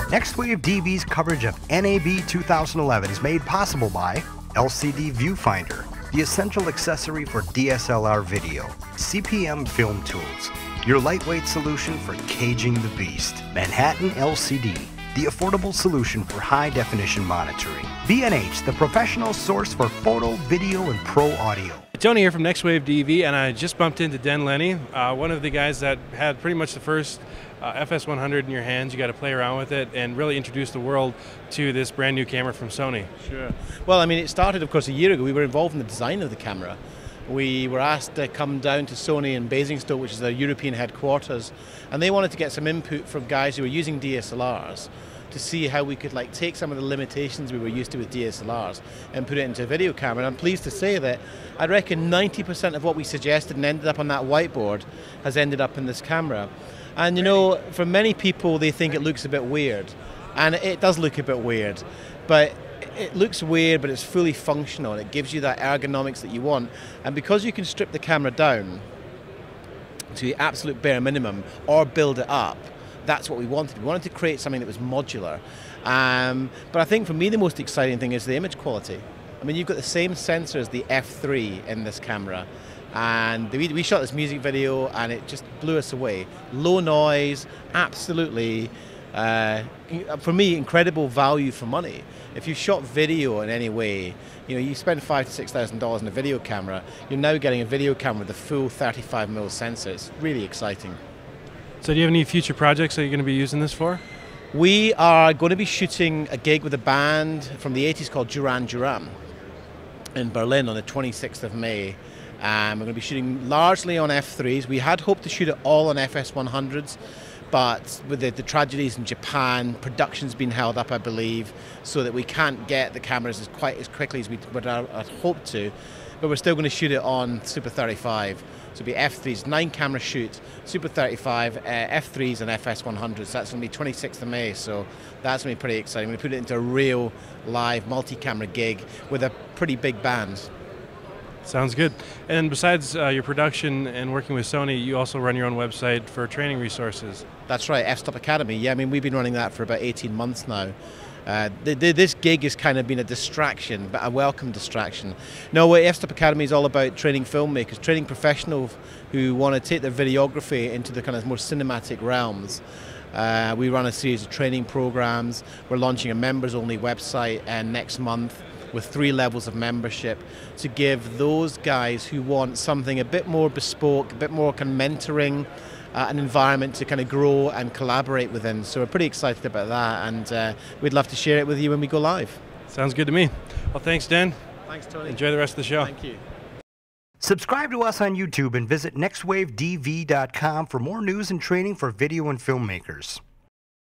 NextWave DV's coverage of NAB 2011 is made possible by LCD Viewfinder, the essential accessory for DSLR video, CPM Film Tools, your lightweight solution for caging the beast, Manhattan LCD, the affordable solution for high-definition monitoring, B&H, the professional source for photo, video, and pro audio. Tony here from NextWave DV, and I just bumped into Den Lennie, one of the guys that had pretty much the first FS100 in your hands. You got to play around with it and really introduce the world to this brand new camera from Sony. Sure. Well, I mean, it started, of course, a year ago. We were involved in the design of the camera. We were asked to come down to Sony in Basingstoke, which is their European headquarters, and they wanted to get some input from guys who were using DSLRs to see how we could take some of the limitations we were used to with DSLRs and put it into a video camera. And I'm pleased to say that I reckon 90% of what we suggested and ended up on that whiteboard has ended up in this camera. And you know, for many people, they think it looks a bit weird, and it does look a bit weird, but it looks weird, but it's fully functional, and it gives you that ergonomics that you want. And because you can strip the camera down to the absolute bare minimum or build it up, that's what we wanted. We wanted to create something that was modular. But I think for me the most exciting thing is the image quality. I mean, you've got the same sensor as the F3 in this camera, and we shot this music video and it just blew us away. Low noise, absolutely, for me, incredible value for money. If you shot video in any way, you know, you spend $5,000 to $6,000 on a video camera, you're now getting a video camera with a full 35mm sensor. It's really exciting. So do you have any future projects that you're going to be using this for? We are going to be shooting a gig with a band from the 80s called Duran Duran in Berlin on the 26th of May. We're going to be shooting largely on F3s. We had hoped to shoot it all on FS100s, but with the tragedies in Japan, production's been held up, I believe, so that we can't get the cameras quite as quickly as we would have hoped to. But we're still going to shoot it on Super 35. So it'll be F3s, 9 camera shoot, Super 35, F3s and FS100s. So that's going to be 26th of May, so that's going to be pretty exciting. We're going to put it into a real live multi-camera gig with a pretty big band. Sounds good. And besides your production and working with Sony, you also run your own website for training resources. That's right, Fstop Academy. Yeah, I mean, we've been running that for about 18 months now. This gig has kind of been a distraction, but a welcome distraction. No, Fstop Academy is all about training filmmakers, training professionals who want to take their videography into the kind of more cinematic realms. We run a series of training programs. We're launching a members-only website next month with 3 levels of membership to give those guys who want something a bit more bespoke, a bit more kind of mentoring, an environment to kind of grow and collaborate within. So we're pretty excited about that, and we'd love to share it with you when we go live. Sounds good to me. Well, thanks, Den. Thanks, Tony. Enjoy the rest of the show. Thank you. Subscribe to us on YouTube and visit nextwavedv.com for more news and training for video and filmmakers.